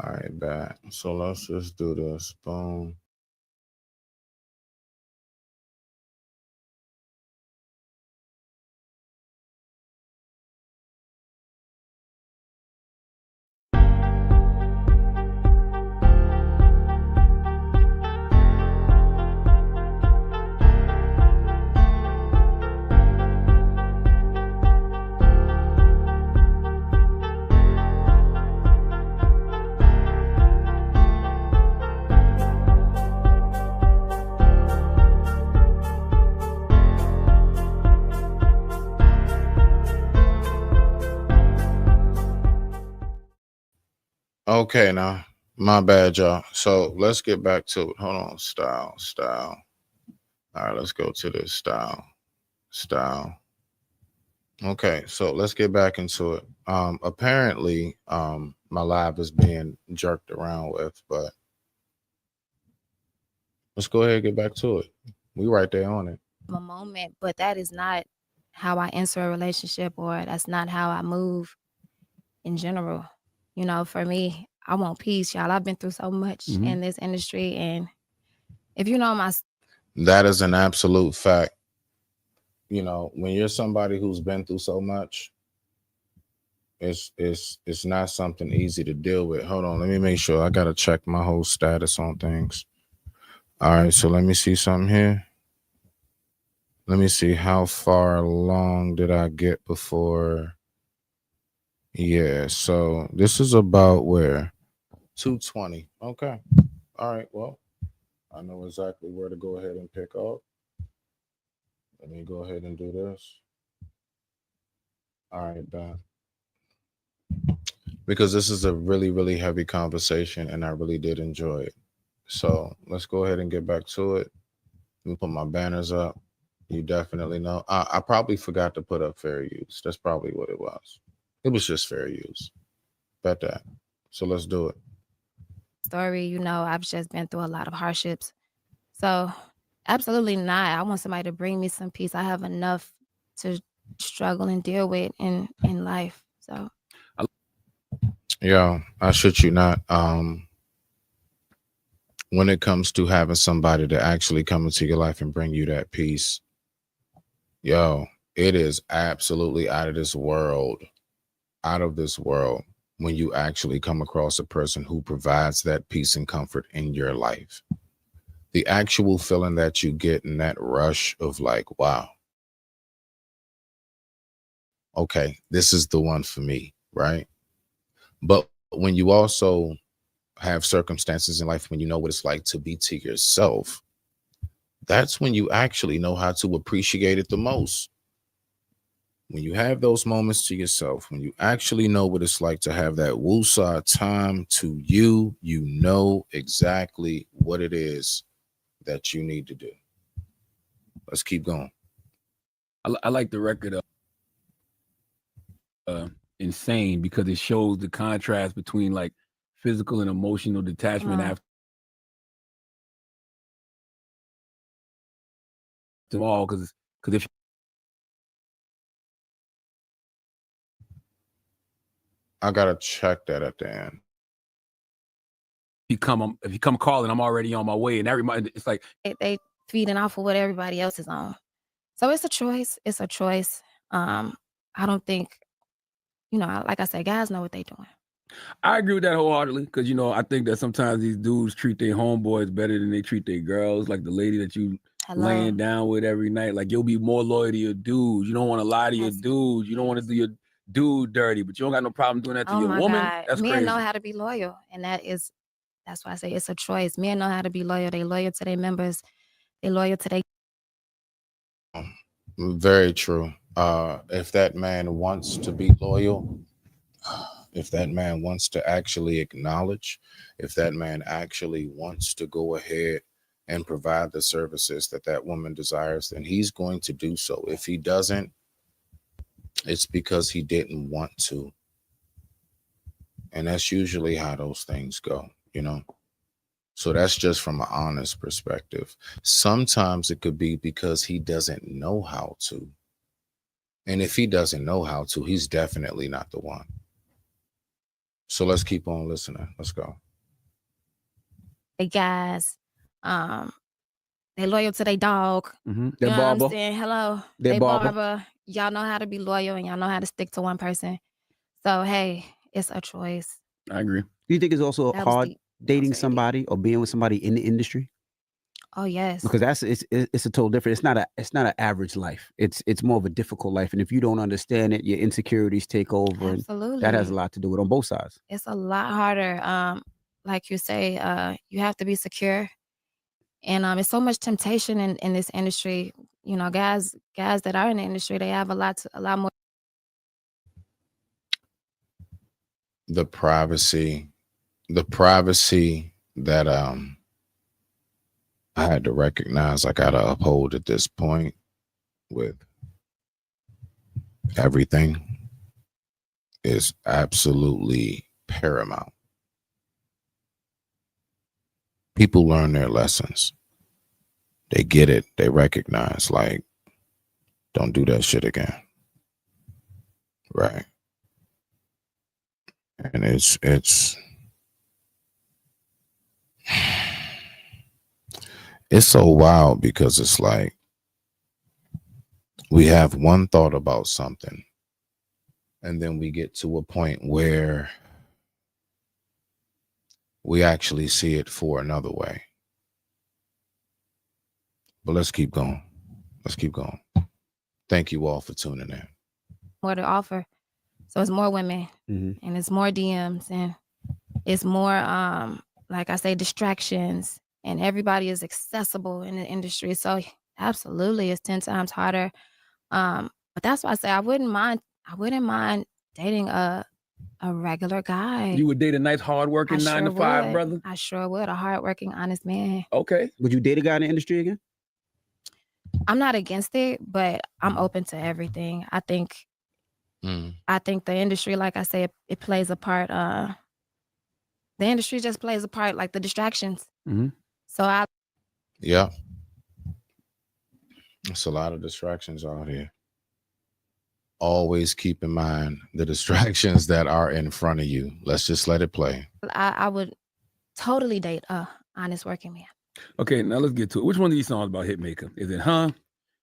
All right, bad. So let's just do this. Boom. Okay, now my bad, y'all. So let's get back to it. Hold on, style. All right, let's go to this style. Okay, so let's get back into it. Apparently, my live is being jerked around with, but let's go ahead and get back to it. We right there on it. A moment, but that is not how I enter a relationship, or that's not how I move in general. You know, for me, I want peace, y'all. I've been through so much in this industry, and if you know my That is an absolute fact. You know, when you're somebody who's been through so much, it's not something easy to deal with. Hold on, let me make sure. I gotta check my whole status on things. All right, so let me see something here. Let me see how far along did I get before. Yeah, so this is about where 220. Okay. All right. Well, I know exactly where to go ahead and pick up. Let me go ahead and do this. All right, back. Because this is a really, really heavy conversation and I really did enjoy it. So let's go ahead and get back to it. Let me put my banners up. You definitely know. I probably forgot to put up fair use. That's probably what it was. It was just fair use. Bet that. So let's do it. story, you know, I've just been through a lot of hardships. So, absolutely not. I want somebody to bring me some peace. I have enough to struggle and deal with in life. So, Yeah, I should you not. When it comes to having somebody to actually come into your life and bring you that peace, yo, it is absolutely out of this world when you actually come across a person who provides that peace and comfort in your life. The actual feeling that you get in that rush of like, wow, okay, this is the one for me, right? But when you also have circumstances in life when you know what it's like to be to yourself, that's when you actually know how to appreciate it the most. When you have those moments to yourself, when you actually know what it's like to have that woosah time to you, you know exactly what it is that you need to do. Let's keep going. I like the record of Insane because it shows the contrast between like physical and emotional detachment after all. Because if I gotta check that at the end. if you come calling, I'm already on my way, and everybody, it's like they feeding off of what everybody else is on. So it's a choice. It's a choice. I don't think, you know, like I said, guys know what they're doing. I agree with that wholeheartedly because you know I think that sometimes these dudes treat their homeboys better than they treat their girls. Like the lady that you laying down with every night, like you'll be more loyal to your dudes. You don't want to lie to your dudes. You don't want to do your dude dirty, but you don't got no problem doing that to your woman. God. That's Men crazy. know how to be loyal, and that's why I say it's a choice. Men know how to be loyal. They loyal to their members. They loyal to their. Very true. If that man wants to be loyal, if that man wants to actually acknowledge, if that man actually wants to go ahead and provide the services that that woman desires, then he's going to do so. If he doesn't, it's because he didn't want to. And that's usually how those things go, you know? So that's just from an honest perspective. Sometimes it could be because he doesn't know how to. And if he doesn't know how to, he's definitely not the one. So let's keep on listening. Let's go. They guys, they loyal to their dog. Mm-hmm. You know what I'm saying? Hello. They barber. Y'all know how to be loyal and y'all know how to stick to one person. So hey, it's a choice. I agree. Do you think it's also That was hard deep. dating That was very somebody or being with somebody in the industry? Oh yes. Because it's a total different. It's not an average life. It's more of a difficult life. And if you don't understand it, your insecurities take over. Absolutely. And that has a lot to do with it on both sides. It's a lot harder. Like you say, you have to be secure. And it's so much temptation in this industry. You know, guys that are in the industry, they have a lot more. The privacy that I had to recognize I gotta uphold at this point with everything is absolutely paramount. People learn their lessons. They get it. They recognize, like, don't do that shit again. Right. And it's so wild because it's like we have one thought about something and then we get to a point where we actually see it for another way. But let's keep going. Thank you all for tuning in. More to offer. So it's more women and it's more DMs and it's more like I say, distractions, and everybody is accessible in the industry. So absolutely it's 10 times harder. But that's why I say I wouldn't mind dating a regular guy. You would date a nice, hardworking 9 to 5 brother? I sure would. A hardworking, honest man. Okay. Would you date a guy in the industry again? I'm not against it, but I'm open to everything. I think the industry, like I said, it plays a part. The industry just plays a part, like the distractions. So yeah, it's a lot of distractions out here. Always keep in mind the distractions that are in front of you. Let's just let it play. I would totally date a honest working man. Okay, now let's get to it. Which one of these songs about Hitmaker? Is it Huh?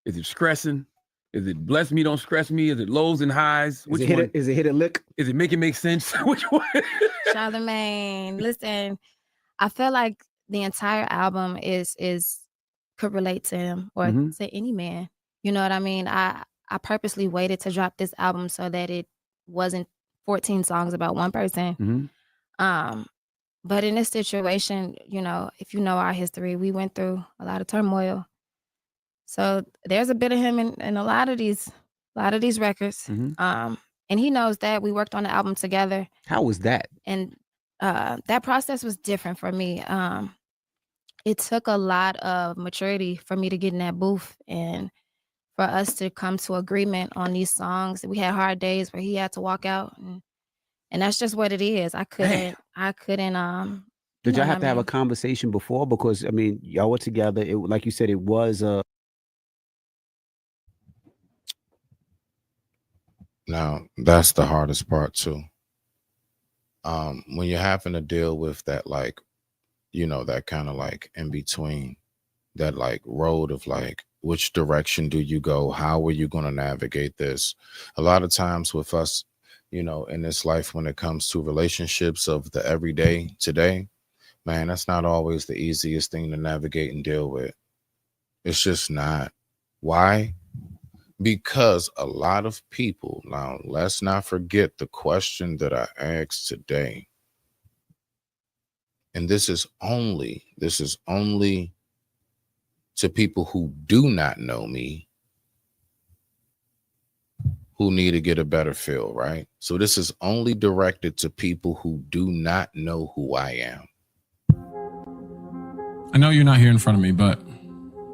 Is it Stressing? Is it Bless Me, Don't Stress Me? Is it Lows and Highs? Which one? Is it Hit a Lick? Is it Make It Make Sense? Which one? Charlamagne, listen, I feel like the entire album could relate to him or to any man. You know what I mean? I purposely waited to drop this album so that it wasn't 14 songs about one person. But in this situation, you know, if you know our history, we went through a lot of turmoil. So there's a bit of him in a lot of these records. And he knows that. We worked on the album together. How was that? And that process was different for me. It took a lot of maturity for me to get in that booth and for us to come to agreement on these songs. We had hard days where he had to walk out, and that's just what it is. I couldn't. Did y'all have to have a conversation before? Because I mean, y'all were together. It, like you said, it was a. Now that's the hardest part too. When you're having to deal with that, like, you know, that kind of like in between, that like road of like, which direction do you go? How are you going to navigate this? A lot of times with us, you know, in this life, when it comes to relationships of the everyday today, man, that's not always the easiest thing to navigate and deal with. It's just not. Why? Because a lot of people, now let's not forget the question that I asked today. And this is only to people who do not know me, who need to get a better feel, right? So this is only directed to people who do not know who I am. I know you're not here in front of me, but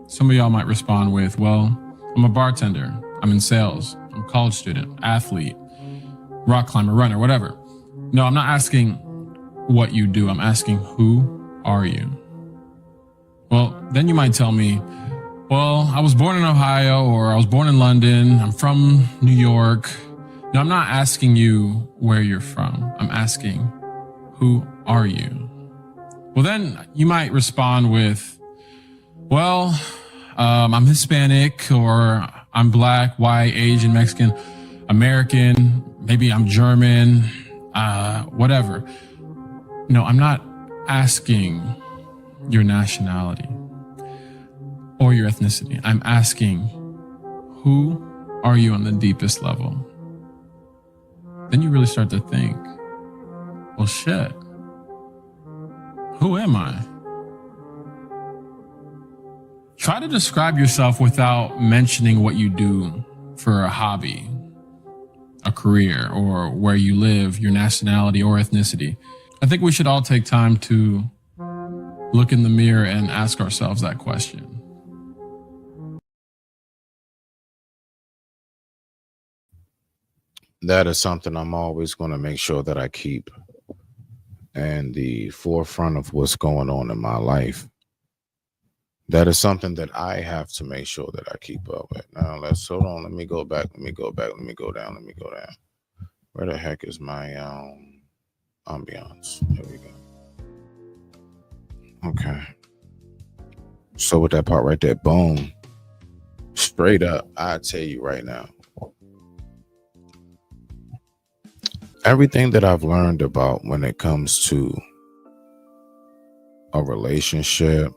some of y'all might respond with, well, I'm a bartender, I'm in sales, I'm a college student, athlete, rock climber, runner, whatever. No, I'm not asking what you do. I'm asking, who are you? Well, then you might tell me, well, I was born in Ohio, or I was born in London, I'm from New York. No, I'm not asking you where you're from. I'm asking, Who are you? Well, then you might respond with, well, I'm Hispanic, or I'm Black, white, Asian, Mexican, American, maybe I'm German, whatever. No, I'm not asking your nationality or your ethnicity. I'm asking, who are you on the deepest level? Then you really start to think, well, shit, who am I? Try to describe yourself without mentioning what you do for a hobby, a career, or where you live, your nationality or ethnicity. I think we should all take time to look in the mirror and ask ourselves that question. That is something I'm always going to make sure that I keep in the forefront of what's going on in my life. That is something that I have to make sure that I keep up with. Now, hold on. Let me go back. Let me go down. Where the heck is my ambiance? Here we go. Okay. So with that part right there, boom. Straight up, I tell you right now. Everything that I've learned about when it comes to a relationship,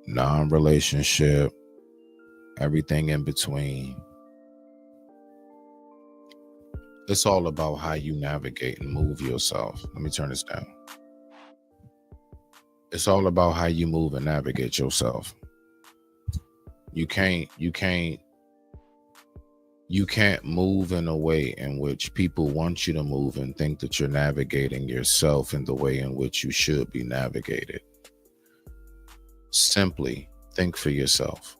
non-relationship, everything in between, it's all about how you navigate and move yourself. Let me turn this down. It's all about how you move and navigate yourself. You can't move in a way in which people want you to move and think that you're navigating yourself in the way in which you should be navigated. Simply think for yourself.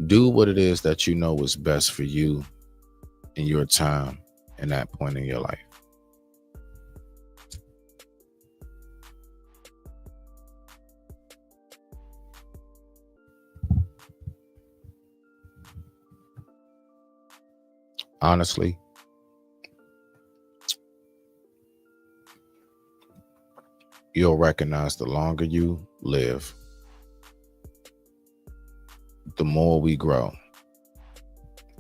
Do what it is that you know is best for you in your time and that point in your life. Honestly, you'll recognize the longer you live, the more we grow,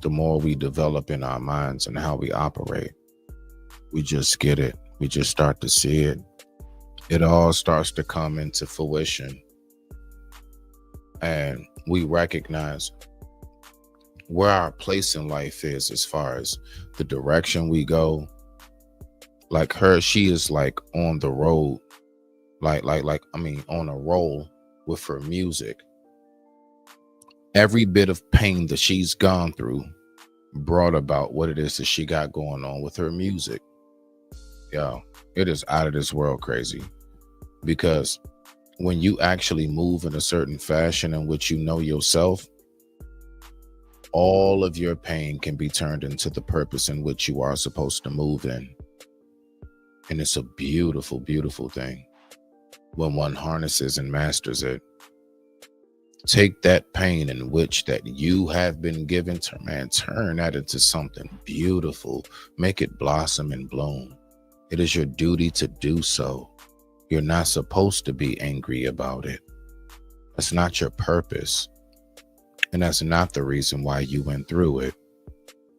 the more we develop in our minds and how we operate. We just get it. We just start to see it. It all starts to come into fruition. And we recognize where our place in life is as far as the direction we go. Like her, she is like on the road, on a roll with her music. Every bit of pain that she's gone through brought about what it is that she got going on with her music. Yo, it is out of this world crazy, because when you actually move in a certain fashion in which you know yourself, all of your pain can be turned into the purpose in which you are supposed to move in. And it's a beautiful, beautiful thing when one harnesses and masters it. Take that pain in which that you have been given to, man, turn that into something beautiful. Make it blossom and bloom. It is your duty to do so. You're not supposed to be angry about it. That's not your purpose. And that's not the reason why you went through it.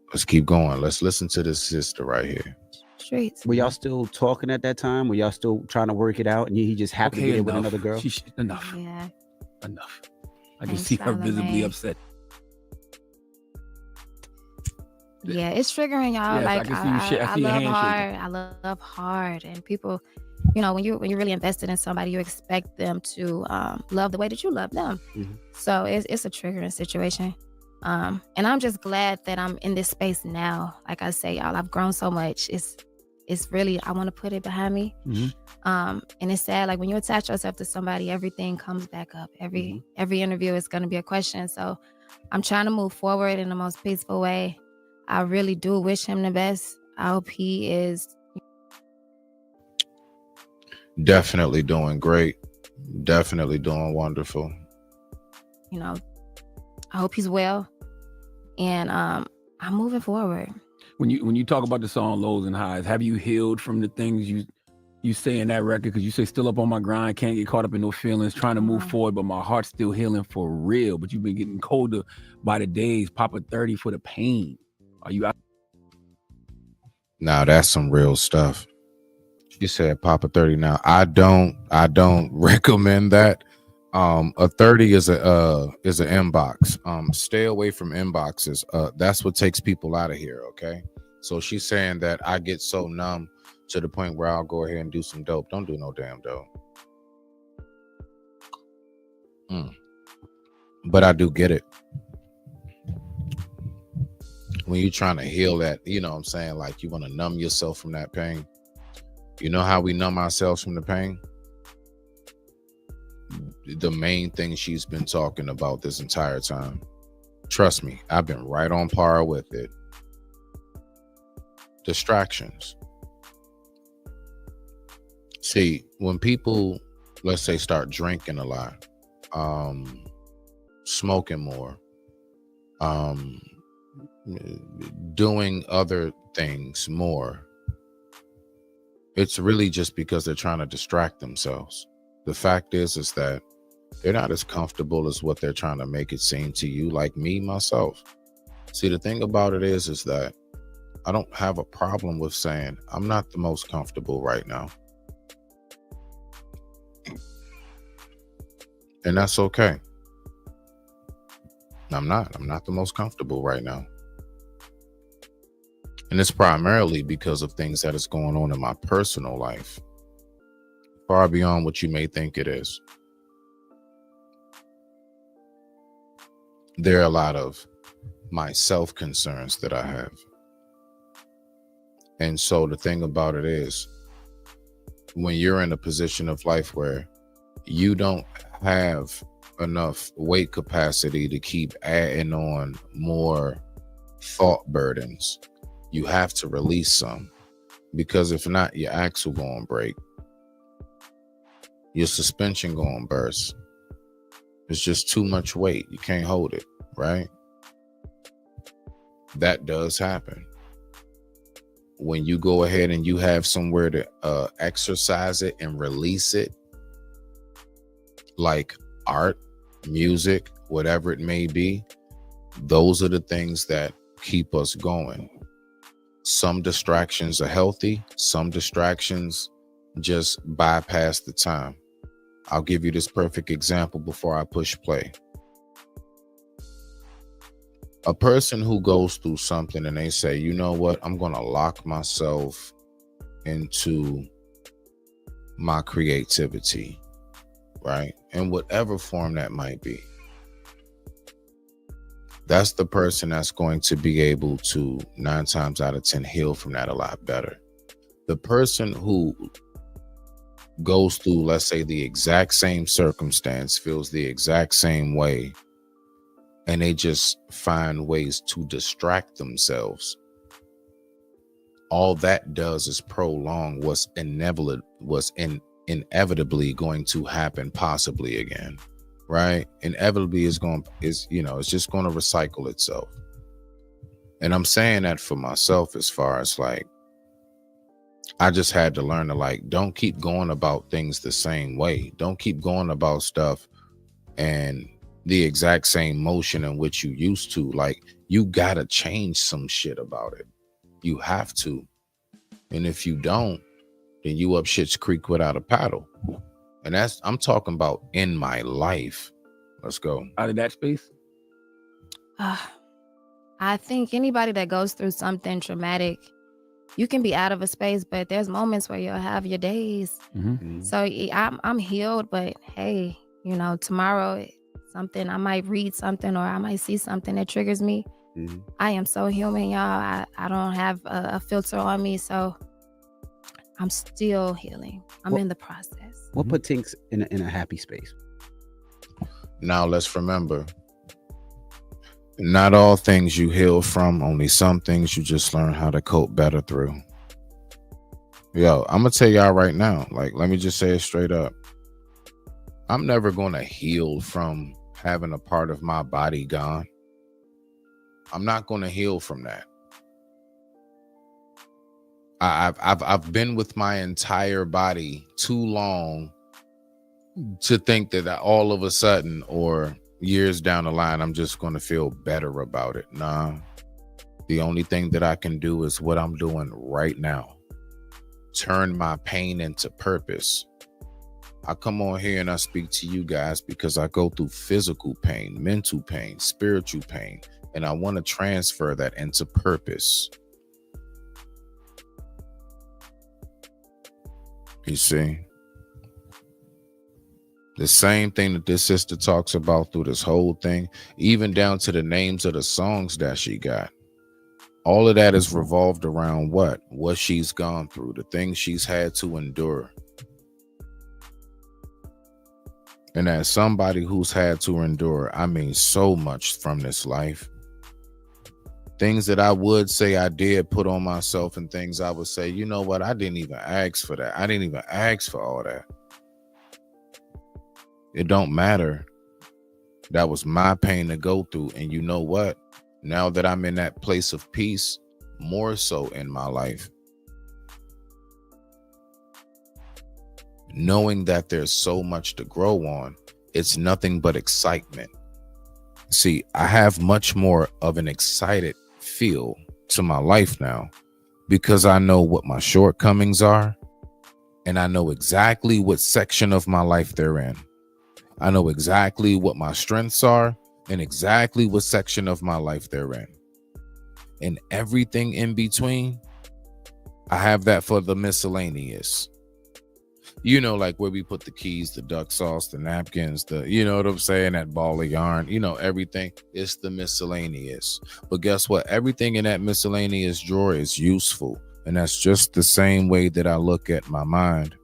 Let's keep going. Let's listen to this sister right here. Streets. Were y'all still talking at that time? Were y'all still trying to work it out? And he just happened to get in with another girl? Enough. Yeah. Enough. I can see her visibly upset. Yeah, it's triggering, y'all. Yes, like I love hard. I love hard, and people, you know, when you're really invested in somebody, you expect them to love the way that you love them. Mm-hmm. So it's a triggering situation. And I'm just glad that I'm in this space now. Like I say, y'all, I've grown so much. It's really, I want to put it behind me. Mm-hmm. And it's sad, like when you attach yourself to somebody, everything comes back up. Every interview is going to be a question. So I'm trying to move forward in the most peaceful way. I really do wish him the best. I hope he is definitely doing great. Definitely doing wonderful. You know, I hope he's well. And I'm moving forward. When you talk about the song Lows and Highs, have you healed from the things you saying that record because you say still up on my grind, can't get caught up in no feelings, trying to move forward, but my heart's still healing for real. But you've been getting colder by the days. Papa 30 for the pain. Are you out? Now that's some real stuff. You said Papa 30. Now I don't recommend that. A 30 is an inbox. Stay away from inboxes. That's what takes people out of here. Okay. So she's saying that I get so numb to the point where I'll go ahead and do some dope. Don't do no damn dope. But I do get it. When you're trying to heal that, you know what I'm saying? Like you want to numb yourself from that pain. You know how we numb ourselves from the pain? The main thing she's been talking about this entire time. Trust me, I've been right on par with it. Distractions. See, when people, let's say, start drinking a lot, smoking more, doing other things more, it's really just because they're trying to distract themselves. The fact is that they're not as comfortable as what they're trying to make it seem to you, like me, myself. See, the thing about it is that I don't have a problem with saying I'm not the most comfortable right now. And that's okay. I'm not the most comfortable right now. And it's primarily because of things that is going on in my personal life, far beyond what you may think it is. There are a lot of my self-concerns that I have. And so the thing about it is, when you're in a position of life where you don't have enough weight capacity to keep adding on more thought burdens, you have to release some, because if not, your axle gonna break, your suspension gonna burst. It's just too much weight. You can't hold it, right? That does happen. When you go ahead and you have somewhere to exercise it and release it, like art, music, whatever it may be, those are the things that keep us going. Some distractions are healthy. Some distractions just bypass the time. I'll give you this perfect example before I push play. A person who goes through something and they say, you know what, I'm going to lock myself into my creativity, right? In whatever form that might be. That's the person that's going to be able to 9 times out of 10 heal from that a lot better. The person who goes through, let's say, the exact same circumstance, feels the exact same way, and they just find ways to distract themselves, all that does is prolong what's inevitably going to happen possibly again, right? Inevitably it's just going to recycle itself. And I'm saying that for myself, as far as like, I just had to learn to like, don't keep going about things the same way. Don't keep going about stuff and the exact same motion in which you used to. Like, you gotta change some shit about it. You have to. And if you don't, then you up shit's creek without a paddle. And I'm talking about in my life. Let's go. Out of that space? I think anybody that goes through something traumatic, you can be out of a space, but there's moments where you'll have your days. Mm-hmm. So I'm healed, but hey, tomorrow something, I might read something or I might see something that triggers me. Mm-hmm. I am so human, y'all. I don't have a filter on me, so I'm still healing. I'm in the process. What puts things in a happy space? Now let's remember, not all things you heal from, only some things you just learn how to cope better through. Yo, I'm gonna tell y'all right now, like, let me just say it straight up. I'm never gonna heal from having a part of my body gone. I'm not gonna heal from that. I've been with my entire body too long to think that all of a sudden or years down the line I'm just going to feel better about it. Nah. The only thing that I can do is what I'm doing right now. Turn my pain into purpose. I come on here and I speak to you guys because I go through physical pain, mental pain, spiritual pain, and I want to transfer that into purpose. You see? The same thing that this sister talks about through this whole thing, even down to the names of the songs that she got. All of that is revolved around what she's gone through, the things she's had to endure. And as somebody who's had to endure, I mean, so much from this life. Things that I would say I did put on myself and things I would say, you know what? I didn't even ask for that. I didn't even ask for all that. It don't matter. That was my pain to go through. And you know what? Now that I'm in that place of peace, more so in my life, knowing that there's so much to grow on, it's nothing but excitement. See, I have much more of an excited feel to my life now because I know what my shortcomings are and I know exactly what section of my life they're in. I know exactly what my strengths are and exactly what section of my life they're in. And everything in between, I have that for the miscellaneous. You know, like where we put the keys, the duck sauce, the napkins, you know what I'm saying, that ball of yarn, you know, everything. It's the miscellaneous. But guess what? Everything in that miscellaneous drawer is useful. And that's just the same way that I look at my mind.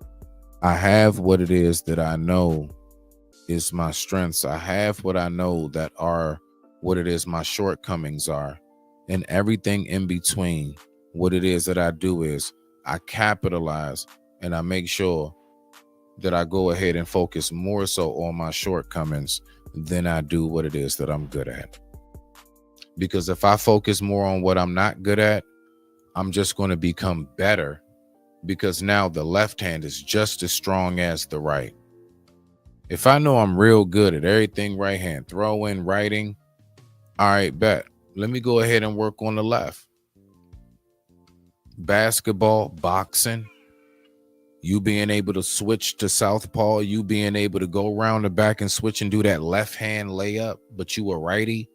I have what it is that I know is my strengths. I have what I know that are what it is my shortcomings are. And everything in between, what it is that I do is I capitalize and I make sure that I go ahead and focus more so on my shortcomings than I do what it is that I'm good at. Because if I focus more on what I'm not good at, I'm just going to become better because now the left hand is just as strong as the right. If I know I'm real good at everything right hand, throwing, writing, all right, bet. Let me go ahead and work on the left. Basketball, boxing, you being able to switch to southpaw, you being able to go around the back and switch and do that left hand layup, but you a righty.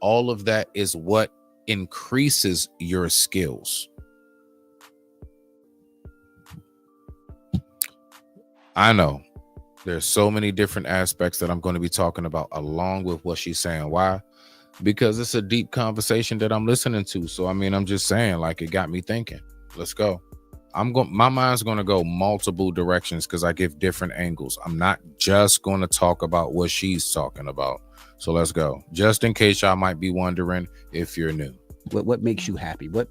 All of that is what increases your skills. I know there's so many different aspects that I'm going to be talking about along with what she's saying. Why? Because it's a deep conversation that I'm listening to. So, I mean, I'm just saying, like, it got me thinking. Let's go. My mind's going to go multiple directions because I give different angles. I'm not just going to talk about what she's talking about. So let's go. Just in case y'all might be wondering if you're new. What makes you happy? What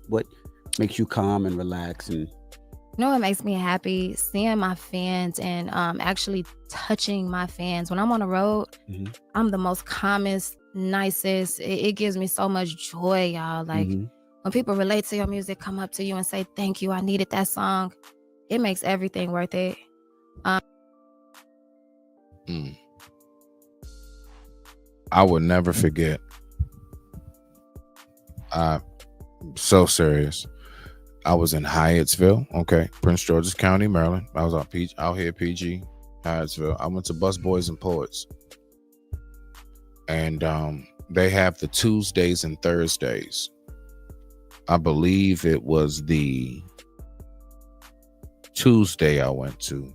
makes you calm and relax? And You know what makes me happy? Seeing my fans and actually touching my fans. When I'm on the road, I'm the most calmest, nicest. It gives me so much joy, y'all. Like when people relate to your music, come up to you and say, thank you, I needed that song. It makes everything worth it. I will never forget. I'm so serious. I was in Hyattsville, okay, Prince George's County, Maryland. I was out here, PG, Hyattsville. I went to Bus Boys and Poets. And they have the Tuesdays and Thursdays. I believe it was the Tuesday I went to.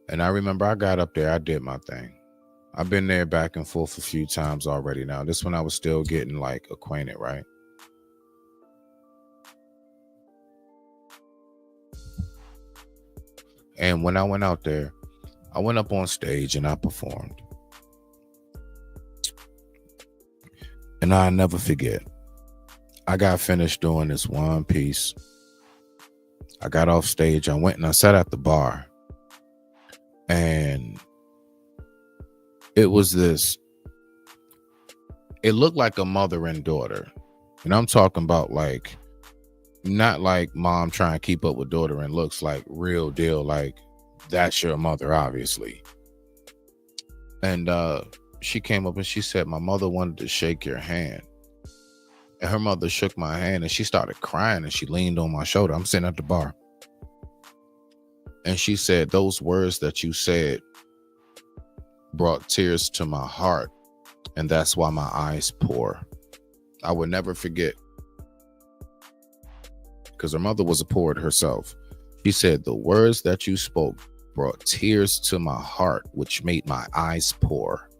And I remember I got up there, I did my thing. I've been there back and forth a few times already now. This one I was still getting like acquainted, right? And when I went out there, I went up on stage and I performed. And I'll never forget. I got finished doing this one piece. I got off stage. I went and I sat at the bar. And it was this. It looked like a mother and daughter. And I'm talking about like not like mom trying to keep up with daughter and looks, like real deal, like that's your mother, obviously. And she came up and she said, my mother wanted to shake your hand. And her mother shook my hand and she started crying and she leaned on my shoulder. I'm sitting at the bar. And she said, those words that you said brought tears to my heart. And that's why my eyes pour. I would never forget. Because her mother was a poet herself. She said, the words that you spoke brought tears to my heart, which made my eyes pour.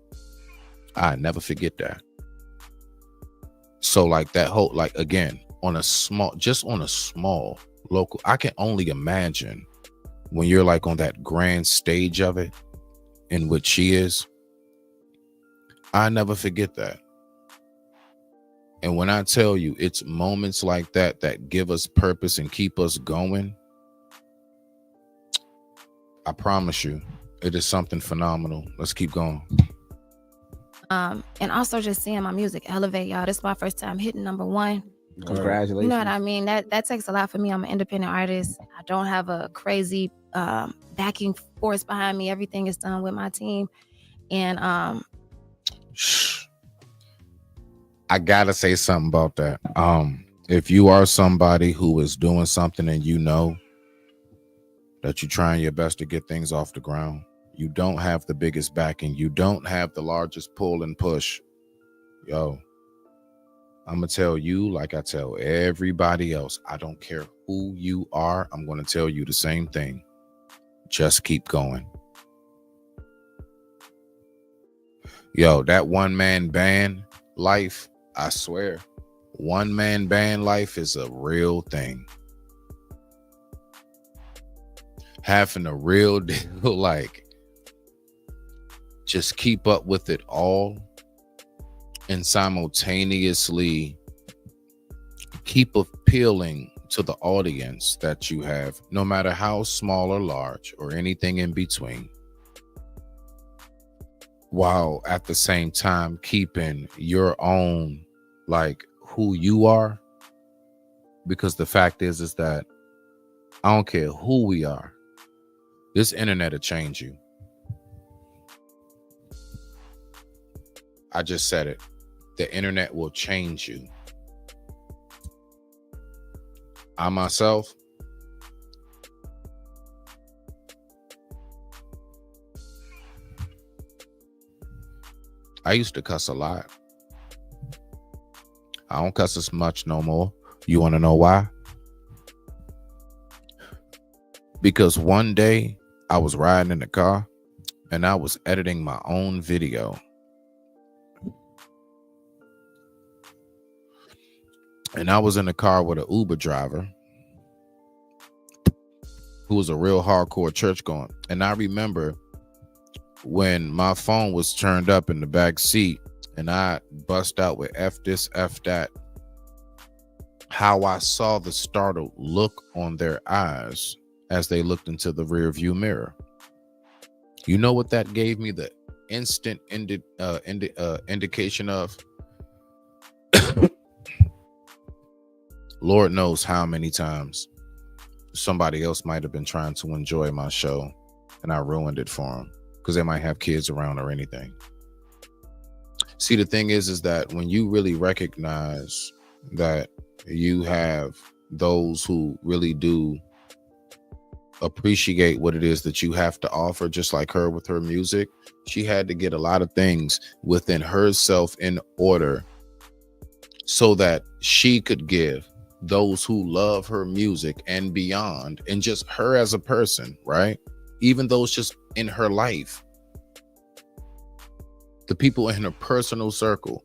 I never forget that. So like that whole, like again, on a small local, I can only imagine when you're like on that grand stage of it, in which she is. I never forget that. And when I tell you, it's moments like that that give us purpose and keep us going, I promise you, it is something phenomenal. Let's keep going. And also just seeing my music elevate, y'all. This is my first time hitting #1. Congratulations. You know what I mean? That takes a lot for me. I'm an independent artist. I don't have a crazy backing force behind me. Everything is done with my team. And I gotta say something about that. If you are somebody who is doing something and you know that you're trying your best to get things off the ground, you don't have the biggest backing, you don't have the largest pull and push, yo, I'm gonna tell you like I tell everybody else, I don't care who you are, I'm gonna tell you the same thing. Just keep going. Yo, that one-man band life, I swear, one-man band life is a real thing. Having a real deal, like, just keep up with it all and simultaneously keep appealing to the audience that you have, no matter how small or large or anything in between, while at the same time keeping your own, like, who you are. Because the fact is that I don't care who we are, this internet will change you. I just said it. The internet will change you. I myself, I used to cuss a lot. I don't cuss as much no more. You want to know why? Because one day I was riding in the car and I was editing my own video. And I was in the car with an Uber driver who was a real hardcore churchgoer. And I remember when my phone was turned up in the back seat and I bust out with F this, F that, how I saw the startled look on their eyes as they looked into the rear view mirror. You know what that gave me the instant indication of? Lord knows how many times somebody else might have been trying to enjoy my show and I ruined it for them because they might have kids around or anything. See, the thing is that when you really recognize that you have those who really do appreciate what it is that you have to offer, just like her with her music, she had to get a lot of things within herself in order so that she could give those who love her music and beyond, and just her as a person, right? Even those just in her life, the people in her personal circle.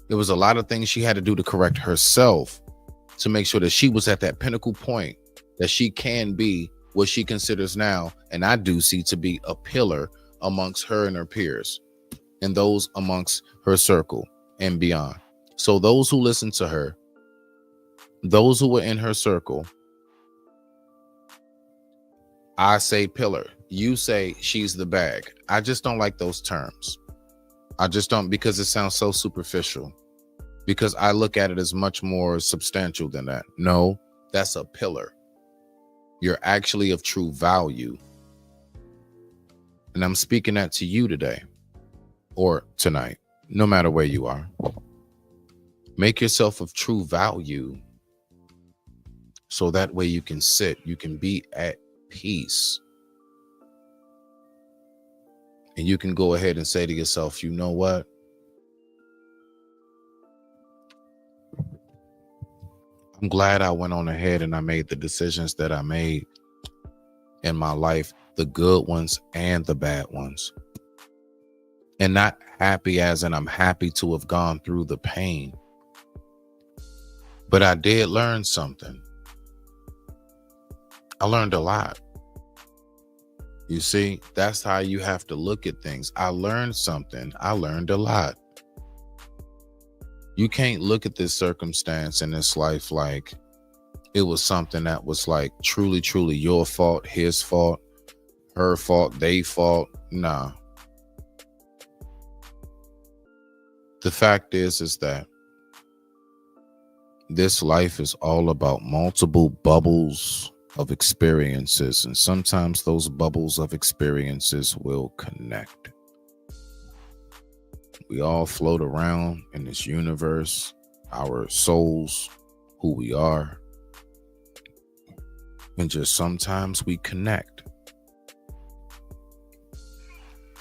There was a lot of things she had to do to correct herself to make sure that she was at that pinnacle point that she can be what she considers now, and I do see to be a pillar amongst her and her peers and those amongst her circle and beyond. So those who listen to her, those who were in her circle, I say pillar. You say she's the bag. I just don't like those terms. I just don't, because it sounds so superficial. because I look at it as much more substantial than that. No, that's a pillar. You're actually of true value. And I'm speaking that to you today or tonight, no matter where you are. Make yourself of true value so that way you can sit, you can be at peace. And you can go ahead and say to yourself, you know what? I'm glad I went on ahead and I made the decisions that I made in my life, the good ones and the bad ones. And not happy as in I'm happy to have gone through the pain. But I did learn something. I learned a lot. You see, that's how you have to look at things. I learned something. I learned a lot. You can't look at this circumstance in this life like it was something that was like truly, truly your fault, his fault, her fault, they fault. Nah. The fact is that this life is all about multiple bubbles of experiences, and sometimes those bubbles of experiences will connect. We all float around in this universe, our souls, who we are, and just sometimes we connect.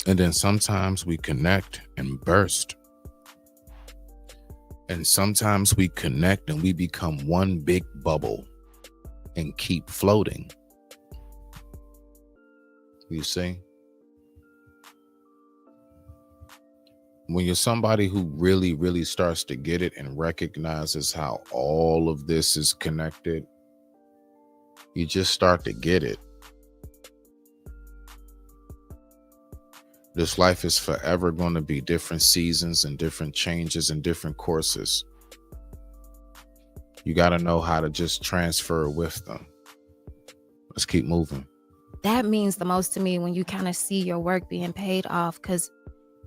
And then sometimes we connect and burst. And sometimes we connect and we become one big bubble and keep floating. You see? When you're somebody who really, really starts to get it and recognizes how all of this is connected, you just start to get it. This life is forever going to be different seasons and different changes and different courses. You got to know how to just transfer with them. Let's keep moving. That means the most to me when you kind of see your work being paid off, because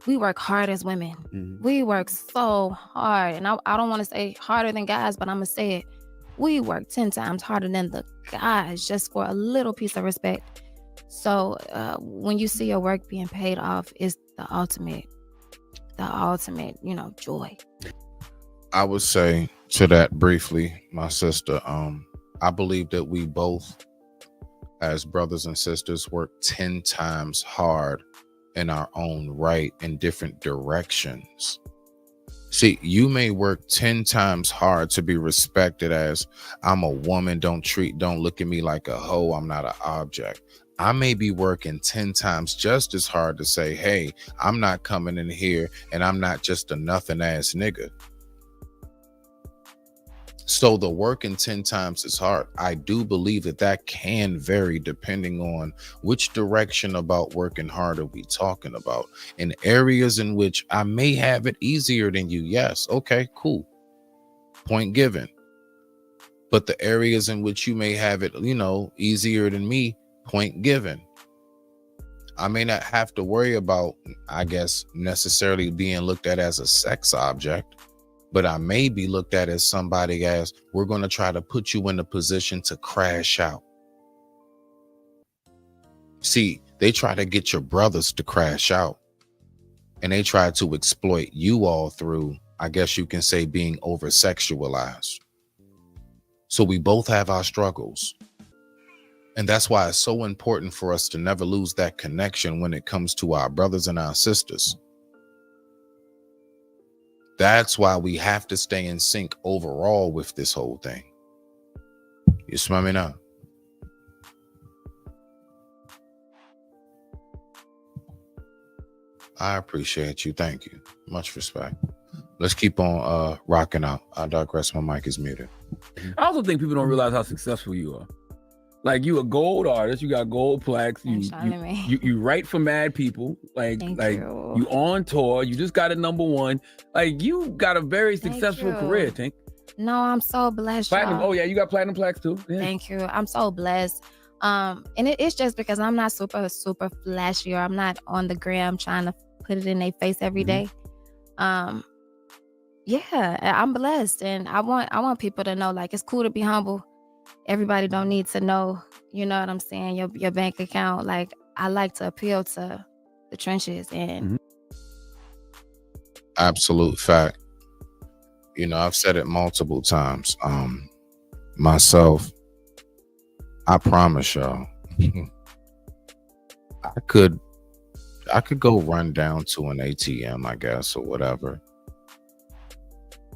we work hard as women. Mhm. We work so hard. And I don't want to say harder than guys, but I'm going to say it. We work 10 times harder than the guys just for a little piece of respect. So when you see your work being paid off, it's the ultimate, joy. I would say to that briefly, my sister, I believe that we both, as brothers and sisters, work 10 times hard in our own right in different directions. See, you may work 10 times hard to be respected as I'm a woman, don't look at me like a hoe, I'm not an object. I may be working 10 times just as hard to say, hey, I'm not coming in here and I'm not just a nothing ass nigga. So the working 10 times as hard, I do believe that can vary depending on which direction about working hard are we talking about. In areas in which I may have it easier than you, yes, okay, cool. Point given. But the areas in which you may have it, easier than me, point given. I may not have to worry about, I guess, necessarily being looked at as a sex object, but I may be looked at as somebody as we're going to try to put you in a position to crash out. See, they try to get your brothers to crash out, and they try to exploit you all through, I guess you can say, being over-sexualized. So we both have our struggles. And that's why it's so important for us to never lose that connection when it comes to our brothers and our sisters. That's why we have to stay in sync overall with this whole thing. You smell me now? I appreciate you. Thank you. Much respect. Let's keep on rocking out. I digress. My mic is muted. I also think people don't realize how successful you are. Like, you a gold artist, you got gold plaques, you write for mad people, like you on tour, you just got a #1, like you got a very successful career, Tink. No, I'm so blessed. Platinum, oh yeah, you got platinum plaques too. Yeah. Thank you. I'm so blessed. And it's just because I'm not super flashy, or I'm not on the gram trying to put it in their face every day. Yeah, I'm blessed, and I want people to know, like, it's cool to be humble. Everybody don't need to know, you know what I'm saying, your bank account. Like, I like to appeal to the trenches, and Absolute fact. You know, I've said it multiple times. Myself, I promise y'all, I could go run down to an ATM, I guess, or whatever.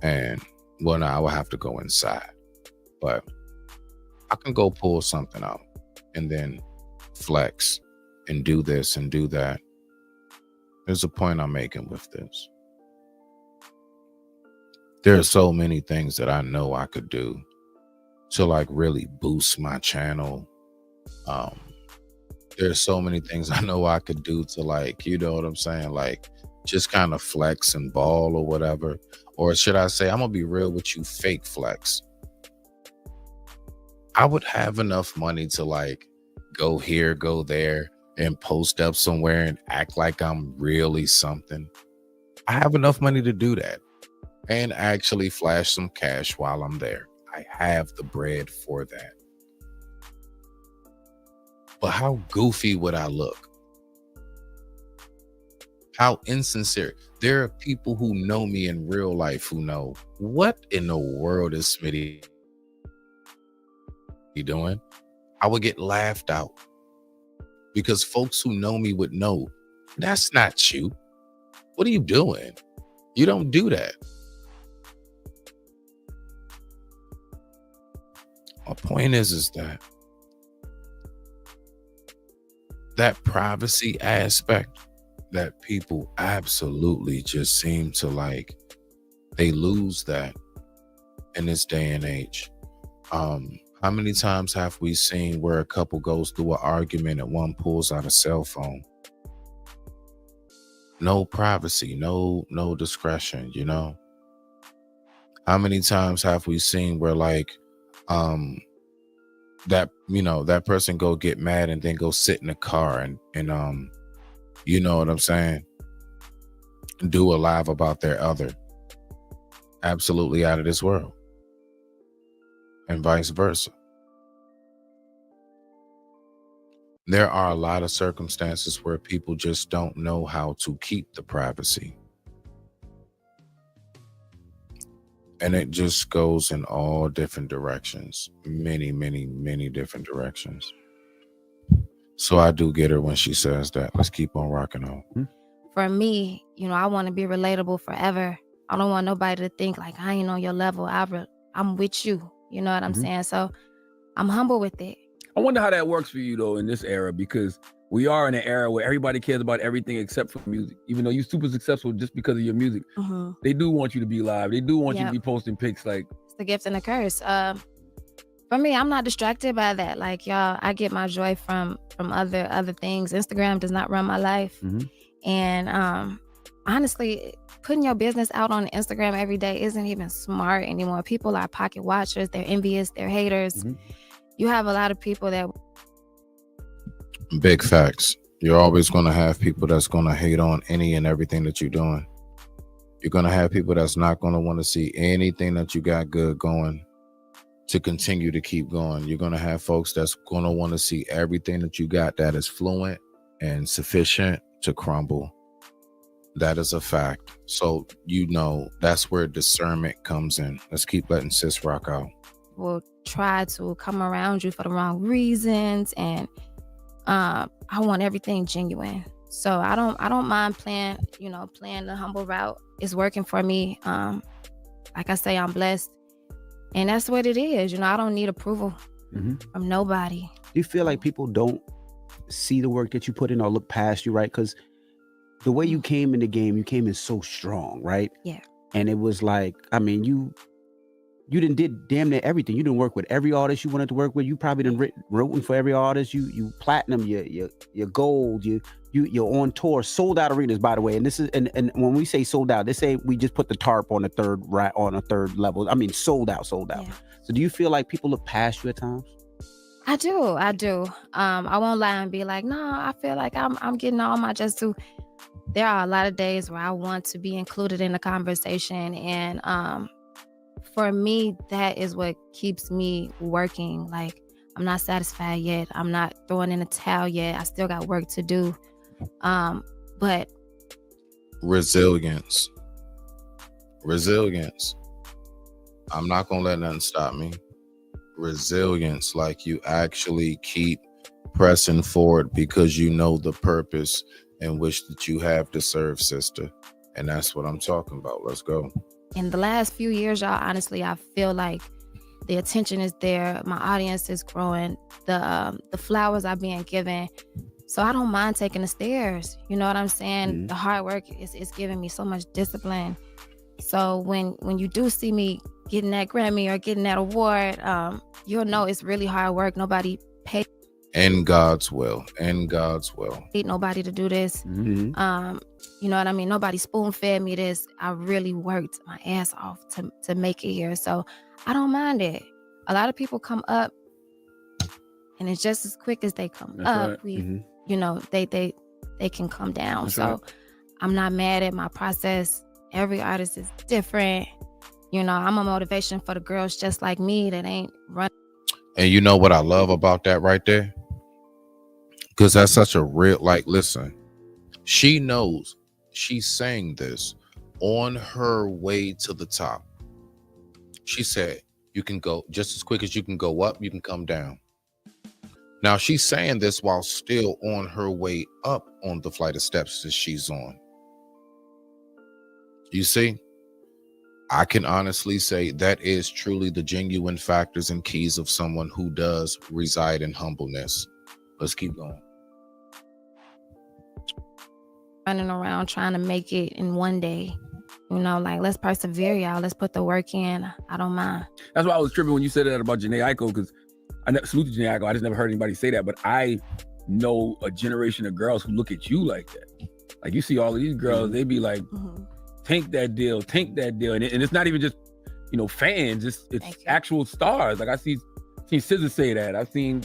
And well, no, I would have to go inside, but I can go pull something out and then flex and do this and do that. There's a point I'm making with this. There are so many things that I know I could do to like really boost my channel. There's so many things I know I could do to, like, you know what I'm saying? Like, just kind of flex and ball or whatever. Or should I say, I'm gonna be real with you, fake flex. I would have enough money to like go here, go there, and post up somewhere and act like I'm really something. I have enough money to do that and actually flash some cash while I'm there. I have the bread for that. But how goofy would I look? How insincere. There are people who know me in real life who know, what in the world is Smitty doing? I would get laughed out because folks who know me would know, that's not you. What are you doing? You don't do that. My point is that privacy aspect that people absolutely just seem to like, they lose that in this day and age. How many times have we seen where a couple goes through an argument and one pulls out a cell phone? No privacy, no discretion, you know? How many times have we seen where like that, you know, that person go get mad and then go sit in the car and you know what I'm saying, do a live about their other? Absolutely out of this world. And vice versa. There are a lot of circumstances where people just don't know how to keep the privacy. And it just goes in all different directions. Many, many, many different directions. So I do get her when she says that. Let's keep on rocking on. For me, you know, I want to be relatable forever. I don't want nobody to think like I ain't on your level. I'm with you. You know what I'm saying? So I'm humble with it. I wonder how that works for you though in this era, because we are in an era where everybody cares about everything except for music. Even though you're super successful just because of your music, they do want you to be live. They do want you to be posting pics. Like, it's the gift and the curse. For me, I'm not distracted by that. Like, y'all, I get my joy from other things. Instagram does not run my life. And honestly, putting your business out on Instagram every day isn't even smart anymore. People are pocket watchers. They're envious. They're haters. You have a lot of people that... Big facts. You're always going to have people that's going to hate on any and everything that you're doing. You're going to have people that's not going to want to see anything that you got good going to continue to keep going. You're going to have folks that's going to want to see everything that you got that is fluent and sufficient to crumble. That is a fact. So, you know, that's where discernment comes in. Let's keep letting sis rock out. Will try to come around you for the wrong reasons, and I want everything genuine. So I don't mind playing the humble route. It's working for me. Like I say, I'm blessed, and that's what it is. You know, I don't need approval from nobody. Do you feel like people don't see the work that you put in or look past you, right? Because the way you came in the game, you came in so strong, right? Yeah. And it was like, I mean, you did damn near everything. You didn't work with every artist you wanted to work with. You probably didn't written for every artist. You platinum, your gold, you're on tour, sold out arenas, by the way. And this is and when we say sold out, they say we just put the tarp on a third level. I mean, sold out. Yeah. So do you feel like people look past you at times? I do. I won't lie and be like, no, I feel like I'm getting all my just due. there are a lot of days where I want to be included in the conversation. And for me, that is what keeps me working. Like, I'm not satisfied yet. I'm not throwing in a towel yet. I still got work to do. But resilience. I'm not gonna let nothing stop me. Resilience, like you actually keep pressing forward because you know the purpose in which that you have to serve, sister. And that's what I'm talking about. Let's go. In the last few years, y'all, honestly, I feel like the attention is there. My audience is growing. The flowers are being given. So I don't mind taking the stairs. You know what I'm saying? Mhm. The hard work is giving me so much discipline. So when you do see me getting that Grammy or getting that award, you'll know it's really hard work. Nobody paid In God's will. nobody to do this. Mhm. You know what I mean? Nobody spoon fed me this. I really worked my ass off to make it here. So I don't mind it. A lot of people come up and it's just as quick as they come That's up. right. We, Mhm. you know, they can come down. That's so right. I'm not mad at my process. Every artist is different. You know, I'm a motivation for the girls just like me that ain't running. And you know what I love about that right there? Because that's such a real, like, listen, she knows she's saying this on her way to the top. She said, you can go just as quick as you can go up, you can come down. Now she's saying this while still on her way up on the flight of steps that she's on. You see, I can honestly say that is truly the genuine factors and keys of someone who does reside in humbleness. Let's keep going. Running around trying to make it in one day. You know, like, let's persevere, y'all. Let's put the work in. I don't mind. That's why I was tripping when you said that about Jhené Aiko, because I never salute to Jhené Aiko. I just never heard anybody say that. But I know a generation of girls who look at you like that. Like, you see all of these girls, they be like, tank that deal. And it's not even just, you know, fans. It's actual stars. Like, seen SZA say that. I've seen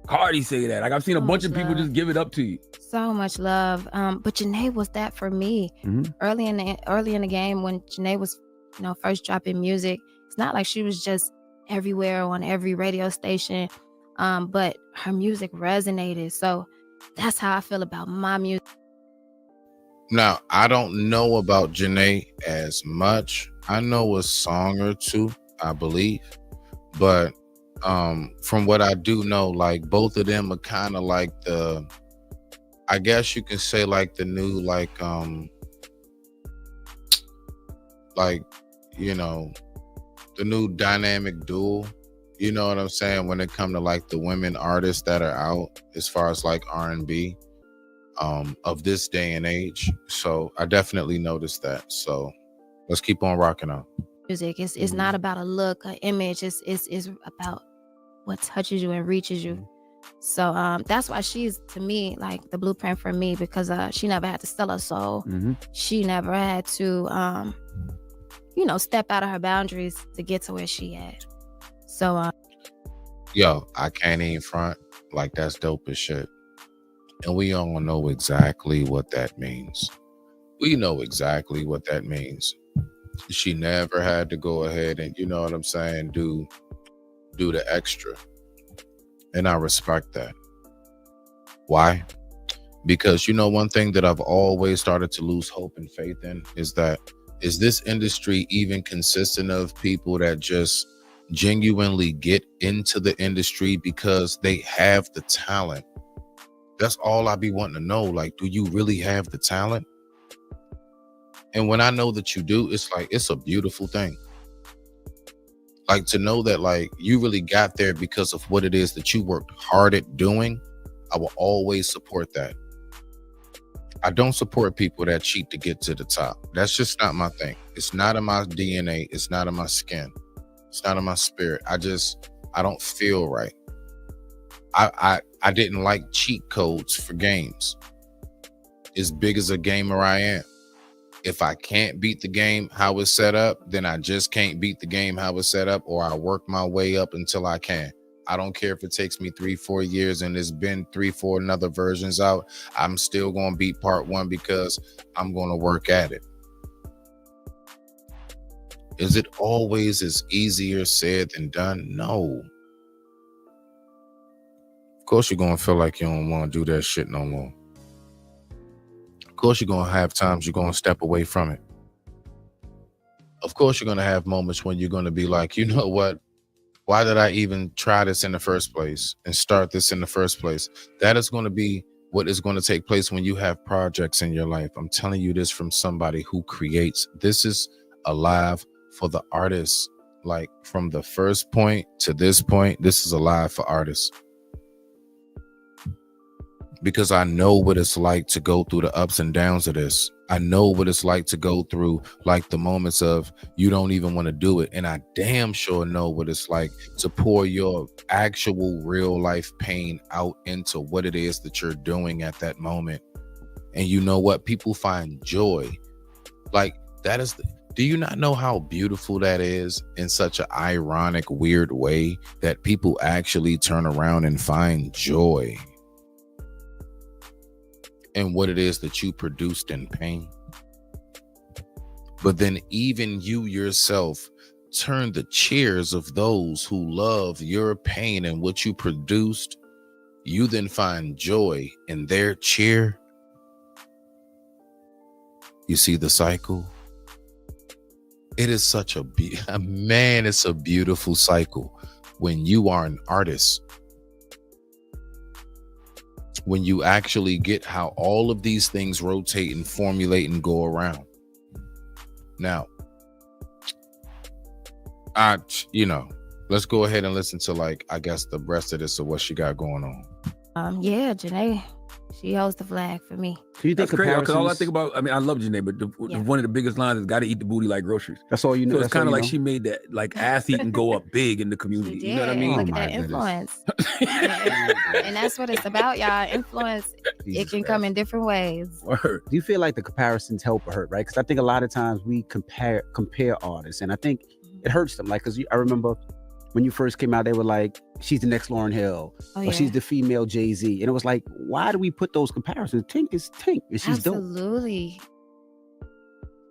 Cardi say that. Like, I've seen a bunch of people just give it up to you. So much love. But Jhené was that for me. Early in the game when Jhené was, you know, first dropping music. It's not like she was just everywhere on every radio station. But her music resonated. So that's how I feel about my music. Now, I don't know about Jhené as much. I know a song or two, I believe. But from what I do know, like, both of them are kind of like the, I guess you can say, like, the new, like, you know, the new dynamic duo. You know what I'm saying? When it come to, like, the women artists that are out as far as, like, R&B of this day and age. So I definitely noticed that. So let's keep on rocking out. Music. It's not about a look, an image. It's about what touches you and reaches you. So that's why she's, to me, like the blueprint for me, because she never had to sell her soul. She never had to you know, step out of her boundaries to get to where she at. So yo, I can't even front, like, that's dope as shit. And we all know exactly what that means. We know exactly what that means. She never had to go ahead and, you know what I'm saying, do the extra. And I respect that. Why? Because, you know, one thing that I've always started to lose hope and faith in is this industry even consistent of people that just genuinely get into the industry because they have the talent? That's all I be wanting to know. Like, do you really have the talent? And when I know that you do, it's like, it's a beautiful thing. Like, to know that, like, you really got there because of what it is that you worked hard at doing, I will always support that. I don't support people that cheat to get to the top. That's just not my thing. It's not in my DNA. It's not in my skin. It's not in my spirit. I don't feel right. I didn't like cheat codes for games. As big as a gamer I am, if I can't beat the game how it's set up, then I just can't beat the game how it's set up, or I work my way up until I can. I don't care if it takes me 3-4 years and there's been 3-4 another versions out. I'm still gonna beat part 1 because I'm gonna work at it. Is it always as easier said than done? No. Of course you're gonna feel like you don't want to do that shit no more. Of course you're gonna have times you're gonna step away from it. Of course you're gonna have moments when you're gonna be like, you know what? Why did I even try this in the first place and start this in the first place? That is going to be what is going to take place when you have projects in your life. I'm telling you this from somebody who creates. This is alive for the artists. Like from the first point to this point, this is alive for artists. Because I know what it's like to go through the ups and downs of this. I know what it's like to go through like the moments of you don't even want to do it. And I damn sure know what it's like to pour your actual real life pain out into what it is that you're doing at that moment. And you know what? People find joy. Like that is do you not know how beautiful that is in such an ironic, weird way that people actually turn around and find joy and what it is that you produced in pain? But then even you yourself turn the cheers of those who love your pain and what you produced. You then find joy in their cheer. You see the cycle? It is such man, it's a beautiful cycle when you are an artist. When you actually get how all of these things rotate and formulate and go around. Now, let's go ahead and listen to like, I guess the rest of this of what she got going on. Yeah, Janae, she holds the flag for me. Do you think That's crazy, because all I comparisons? think about, I mean, I love Janae, but one of the biggest lines is gotta eat the booty like groceries. That's all you know. So it's that's all kind of you like know? she made that like ass eating go up big in the She community. did. You know what I mean? Look Oh, at that my goodness. influence. And that's what it's about, y'all. Influence, it Jesus can Christ. come in different ways. Word. Do you feel like the comparisons help or hurt, right? Because I think a lot of times we compare artists, and I think it hurts them. Like, because I remember when you first came out, they were like, she's the next Lauryn Hill, Oh, or yeah. she's the female Jay-Z. And it was like, why do we put those comparisons? Tink is Tink, and she's dope. Absolutely.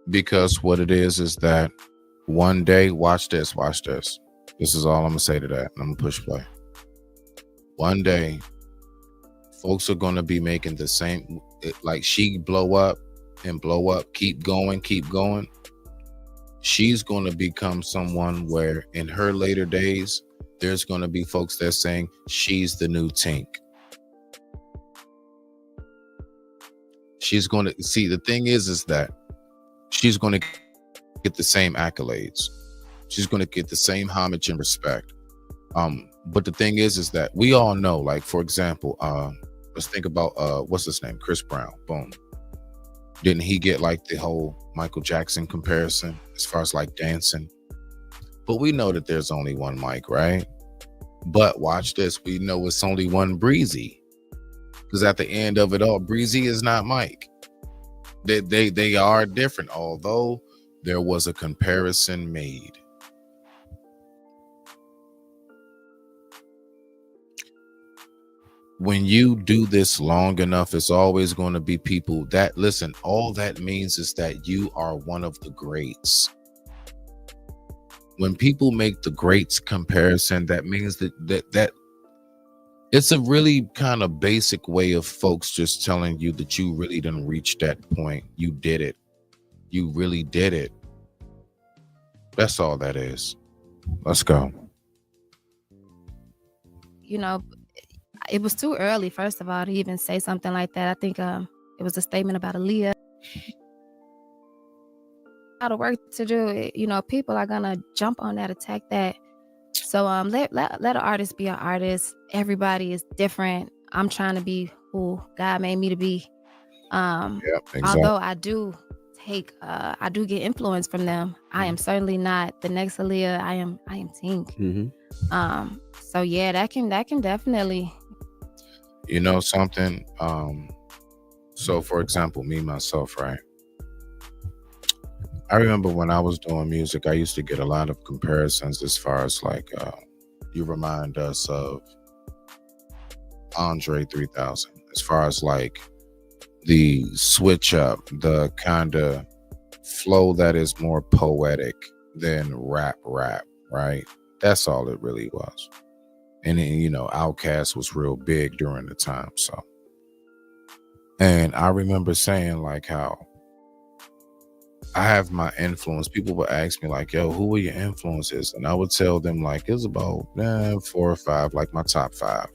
Because what it is that one day, watch this. This is all I'm gonna say to that. I'm gonna push play. One day, folks are gonna be making the same, like she blow up, keep going. She's gonna become someone where in her later days, there's gonna be folks that saying she's the new Tink. She's gonna see, the thing is that she's gonna get the same accolades. She's gonna get the same homage and respect. But the thing is that we all know, like, for example, let's think about what's his name? Chris Brown. Boom. Didn't he get like the whole Michael Jackson comparison as far as like dancing? But we know that there's only one Mike, right? But watch this, we know it's only one Breezy. Because at the end of it all, Breezy is not Mike. They are different, although there was a comparison made. When you do this long enough, it's always going to be people that listen. All that means is that you are one of the greats. When people make the greats comparison, that means that it's a really kind of basic way of folks just telling you that you really didn't reach that point. You did it. You really did it. That's all that is. Let's go. You know, it was too early, first of all, to even say something like that. I think it was a statement about Aaliyah. A lot of work to do. You know, people are gonna jump on that, attack that. So let an artist be an artist. Everybody is different. I'm trying to be who God made me to be. Yeah, exactly. Although I do get influence from them. I am certainly not the next Aaliyah. I am Tink. Mm-hmm. So yeah, that can definitely. You know something? So for example, me myself, right? I remember when I was doing music, I used to get a lot of comparisons as far as like you remind us of Andre 3000 as far as like the switch up, the kind of flow that is more poetic than rap, right? That's all it really was. And then, you know, Outkast was real big during the time. So, and I remember saying like how I have my influence. People would ask me like, yo, who are your influences? And I would tell them like, it's about 4 or 5, like my top 5.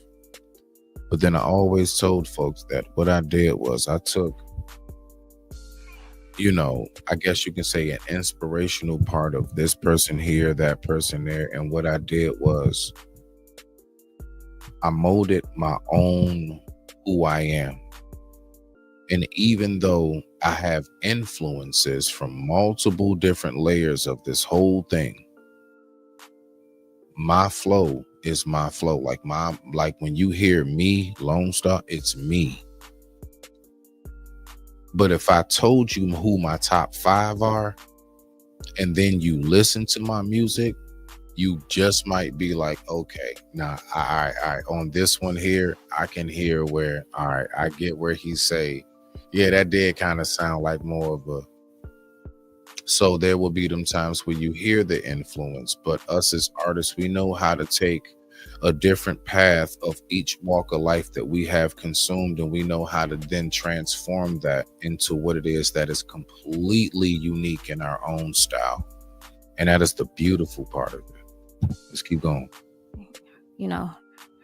But then I always told folks that what I did was I took, you know, I guess you can say an inspirational part of this person here, that person there. And what I did was I molded my own who I am. And even though I have influences from multiple different layers of this whole thing, my flow is my flow. Like when you hear me, Lone Star, it's me. But if I told you who my top 5 are, and then you listen to my music, you just might be like, okay, nah, I on this one here, I can hear where, all right, I get where he say, yeah, that did kind of sound like more of a. So there will be them times where you hear the influence, but us as artists, we know how to take a different path of each walk of life that we have consumed, and we know how to then transform that into what it is that is completely unique in our own style. And that is the beautiful part of it. Let's keep going. You know,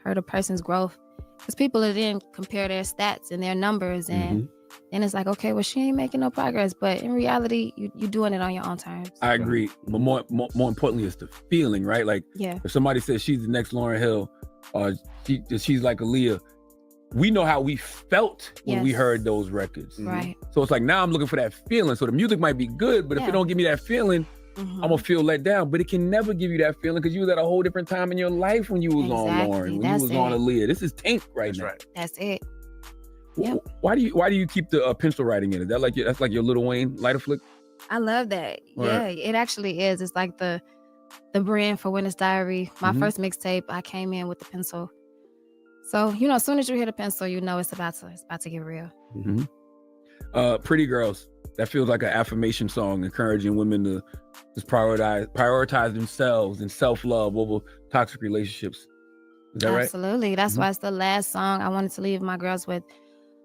hurt a person's growth, because people are then compare their stats and their numbers, and then it's like, okay, well, she ain't making no progress. But in reality, you doing it on your own terms. I agree. But more importantly, it's the feeling, right? Like, Yeah. if somebody says she's the next Lauryn Hill, or she's like Aaliyah, we know how we felt when we Yes. heard those records. Right. So it's like, now I'm looking for that feeling. So the music might be good, but if Yeah. it don't give me that feeling, Mhm. I'm gonna feel let down. But it can never give you that feeling, because you was at a whole different time in your life when you was on Exactly. Lauryn, when That's you was on it. Aaliyah. This is Tank right That's now. right. That's it. Wh- Yep. Why do you keep the pencil writing in it? That like that's like your Lil Wayne lighter flick? I love that. Right. Yeah, it actually is. It's like the brand for Witness Diary. My Mhm. first mixtape, I came in with the pencil. So, you know, as soon as you hit a pencil, you know it's about to get real. Pretty Girls. That feels like an affirmation song, encouraging women to just prioritize themselves and self-love over toxic relationships. Is that right? Absolutely. That's why it's the last song I wanted to leave my girls with,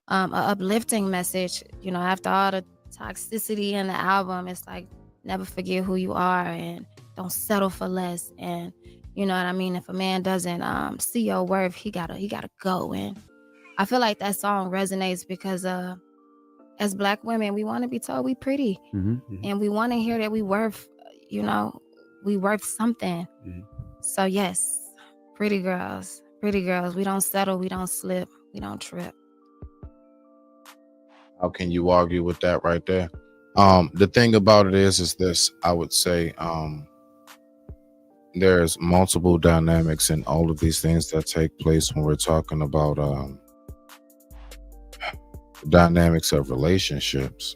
an uplifting message. You know, after all the toxicity in the album, it's like, never forget who you are and don't settle for less. And you know what I mean? If a man doesn't see your worth, he gotta go. And I feel like that song resonates because as Black women, we want to be told we pretty, and we want to hear that we worth, you know, we worth something. So yes, pretty girls, we don't settle, we don't slip, we don't trip. How can you argue with that right there? The thing about it is this, I would say, there's multiple dynamics in all of these things that take place when we're talking about dynamics of relationships.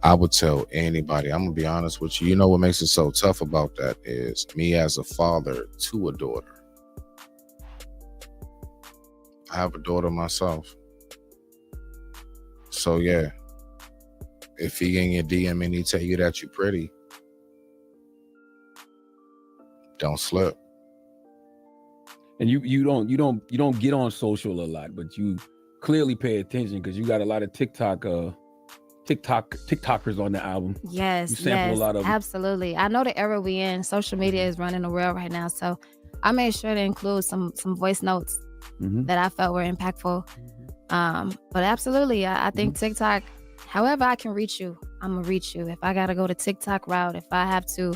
I would tell anybody, I'm gonna be honest with you, you know what makes it so tough about that is me as a father to a daughter. I have a daughter myself. So yeah, if he in your DM and he tell you that you're pretty, don't slip. And you don't get on social a lot, but you clearly pay attention because you got a lot of TikTokers on the album. Yes, You sample a lot of 'em. absolutely. I know the era we in, social media is running the world right now. So I made sure to include some voice notes that I felt were impactful. But absolutely, I think TikTok, however I can reach you, I'm gonna reach you. If I gotta go the TikTok route, if I have to,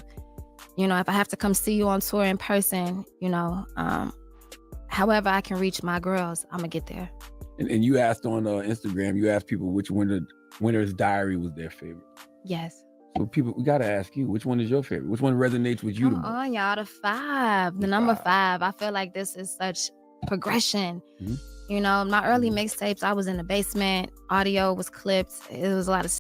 you know, if I have to come see you on tour in person, you know, however I can reach my girls, I'm gonna get there. And you asked on Instagram, you asked people which Winner's Diary was their favorite. Yes. So people, we gotta ask you, which one is your favorite? Which one resonates with you the Come most? on, y'all, the 5, the number 5. I feel like this is such progression. You know, my early mixtapes, I was in the basement, audio was clipped. It was a lot of